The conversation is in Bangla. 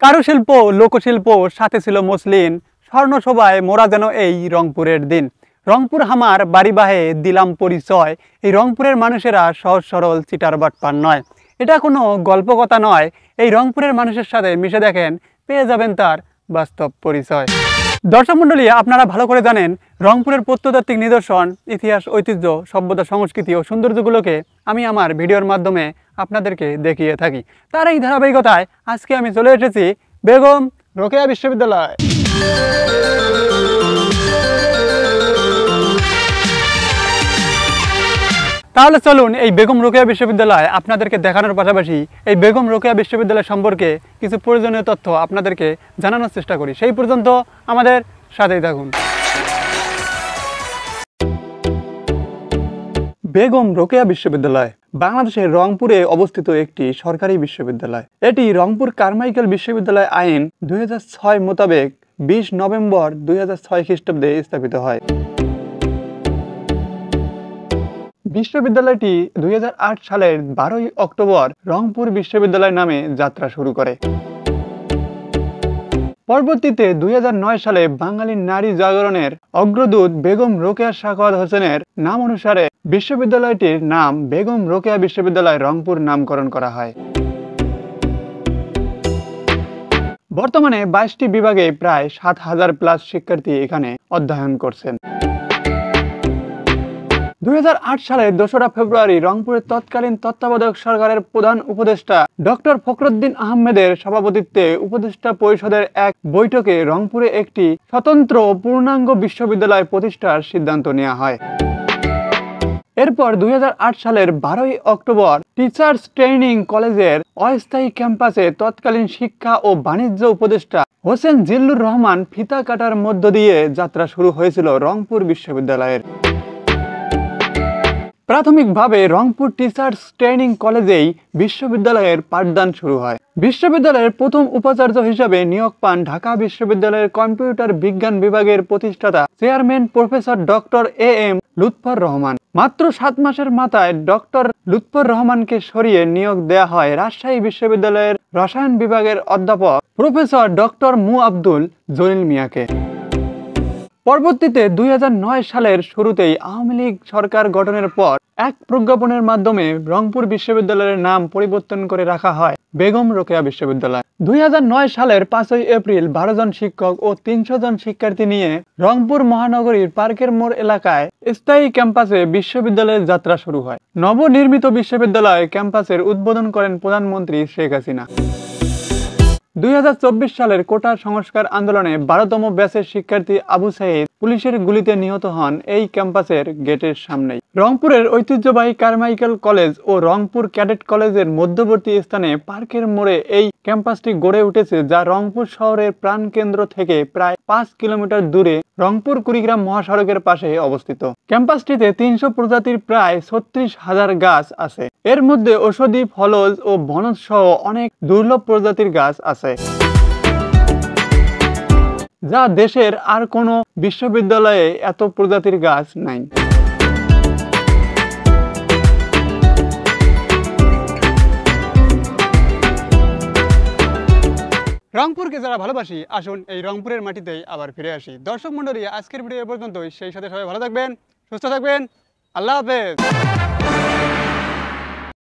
কারুশিল্প, লোকশিল্প, সাথে ছিল মসলিন, স্বর্ণশোভায় মোরা যেন এই রংপুরের দিন। রংপুর হামার বাড়ি বাহে দিলাম পরিচয়। এই রংপুরের মানুষেরা সহজ সরল চিটার বাটপার নয়। এটা কোনো গল্প কথা নয়। এই রংপুরের মানুষের সাথে মিশে দেখেন, পেয়ে যাবেন তার বাস্তব পরিচয়। দর্শক মণ্ডলী, আপনারা ভালো করে জানেন রংপুরের প্রত্নতাত্ত্বিক নিদর্শন, ইতিহাস, ঐতিহ্য, সভ্যতা, সংস্কৃতি ও সৌন্দর্যগুলোকে আমি আমার ভিডিওর মাধ্যমে আপনাদেরকে দেখিয়ে থাকি। তার এই ধারাবাহিকতায় আজকে আমি চলে এসেছি বেগম রোকেয়া বিশ্ববিদ্যালয়। তাহলে চলুন এই বেগম রোকেয়া বিশ্ববিদ্যালয় আপনাদেরকে দেখানোর পাশাপাশি এই বেগম রোকেয়া বিশ্ববিদ্যালয় সম্পর্কে কিছু প্রয়োজনীয় তথ্য আপনাদেরকে জানানোর চেষ্টা করি। সেই পর্যন্ত আমাদের সাথেই থাকুন। বেগম রোকেয়া বিশ্ববিদ্যালয় বাংলাদেশের রংপুরে অবস্থিত একটি সরকারি বিশ্ববিদ্যালয়। এটি রংপুর কারমাইকেল বিশ্ববিদ্যালয় আইন 2006 মোতাবেক 20 নভেম্বর 2006 খ্রিস্টাব্দে স্থাপিত হয়। বিশ্ববিদ্যালয়টি 2008 সালের 12 অক্টোবর রংপুর বিশ্ববিদ্যালয় নামে যাত্রা শুরু করে। পরবর্তীতে 2009 সালে বাঙালি নারী জাগরণের অগ্রদূত বেগম রোকেয়া সাখাওয়াত হোসেনের নাম অনুসারে বিশ্ববিদ্যালয়টির নাম বেগম রোকেয়া বিশ্ববিদ্যালয় রংপুর নামকরণ করা হয়। বর্তমানে 22টি বিভাগে প্রায় 7,000+ শিক্ষার্থী এখানে অধ্যয়ন করছেন। 2008 সালের 2রা ফেব্রুয়ারি রংপুরের তৎকালীন তত্ত্বাবধায়ক সরকারের প্রধান উপদেষ্টা ডক্টর ফখরুদ্দিন আহমেদের সভাপতিত্বে উপদেষ্টা পরিষদের এক বৈঠকে রংপুরে একটি স্বতন্ত্র পূর্ণাঙ্গ বিশ্ববিদ্যালয় প্রতিষ্ঠার সিদ্ধান্ত নেওয়া হয়। এরপর 2008 সালের 12 অক্টোবর টিচার্স ট্রেনিং কলেজের অস্থায়ী ক্যাম্পাসে তৎকালীন শিক্ষা ও বাণিজ্য উপদেষ্টা হোসেন জিল্লুর রহমান ফিতা কাটার মধ্য দিয়ে যাত্রা শুরু হয়েছিল রংপুর বিশ্ববিদ্যালয়ের। প্রাথমিকভাবে রংপুর টিচার্স ট্রেনিং কলেজেই বিশ্ববিদ্যালয়ের পাঠদান শুরু হয়। বিশ্ববিদ্যালয়ের প্রথম উপাচার্য হিসেবে নিয়োগ পান ঢাকা বিশ্ববিদ্যালয়ের কম্পিউটার বিজ্ঞান বিভাগের প্রতিষ্ঠাতা chairman professor doctor AM Lutfar Rahman. মাত্র 7 মাসের মাথায় ডক্টর লুৎফর রহমানকে সরিয়ে নিয়োগ দেয়া হয় রাজশাহী বিশ্ববিদ্যালয়ের রসায়ন বিভাগের অধ্যাপক প্রফেসর ডক্টর মু আব্দুল জলিল মিয়াকে। পরবর্তীতে 2009 সালের শুরুতেই আওয়ামী লীগ সরকার গঠনের পর এক প্রজ্ঞাপনের মাধ্যমে রংপুর বিশ্ববিদ্যালয়ের নাম পরিবর্তন করে রাখা হয় বেগম রোকেয়া বিশ্ববিদ্যালয়। 2009 সালের 5 এপ্রিল 12 জন শিক্ষক ও 300 জন শিক্ষার্থী নিয়ে রংপুর মহানগরীর পার্কের মোড় এলাকায় স্থায়ী ক্যাম্পাসে বিশ্ববিদ্যালয়ের যাত্রা শুরু হয়। নবনির্মিত বিশ্ববিদ্যালয় ক্যাম্পাসের উদ্বোধন করেন প্রধানমন্ত্রী শেখ হাসিনা। 2024 সালের কোটা সংস্কার আন্দোলনে 12তম ব্যাচের শিক্ষার্থী আবু সাইদ পুলিশের গুলিতে নিহত হন এই ক্যাম্পাসের গেটের সামনেই। রংপুরের ঐতিহ্যবাহী কারমাইকেল কলেজ ও রংপুর ক্যাডেট কলেজের মধ্যবর্তী স্থানে পার্কের মোড়ে এই ক্যাম্পাসটি গড়ে উঠেছে, যা রংপুর শহরের প্রাণকেন্দ্র থেকে প্রায় 5 কিলোমিটার দূরে রংপুর কুড়িগ্রাম মহাসড়কের পাশে অবস্থিত। ক্যাম্পাসটিতে 300 প্রজাতির প্রায় 36,000 গাছ আছে। এর মধ্যে ঔষধি, ফলজ ও বনজ সহ অনেক দুর্লভ প্রজাতির গাছ আছে, যা দেশের আর কোনো বিশ্ববিদ্যালয়ে এত প্রজাতির গাছ নাই। রংপুরকে যারা ভালোবাসি, আসুন এই রংপুরের মাটিতেই আবার ফিরে আসি। দর্শক মণ্ডলী, আজকের ভিডিও এ পর্যন্তই। সেই সাথে সবাই ভালো থাকবেন, সুস্থ থাকবেন। আল্লাহ হাফেজ।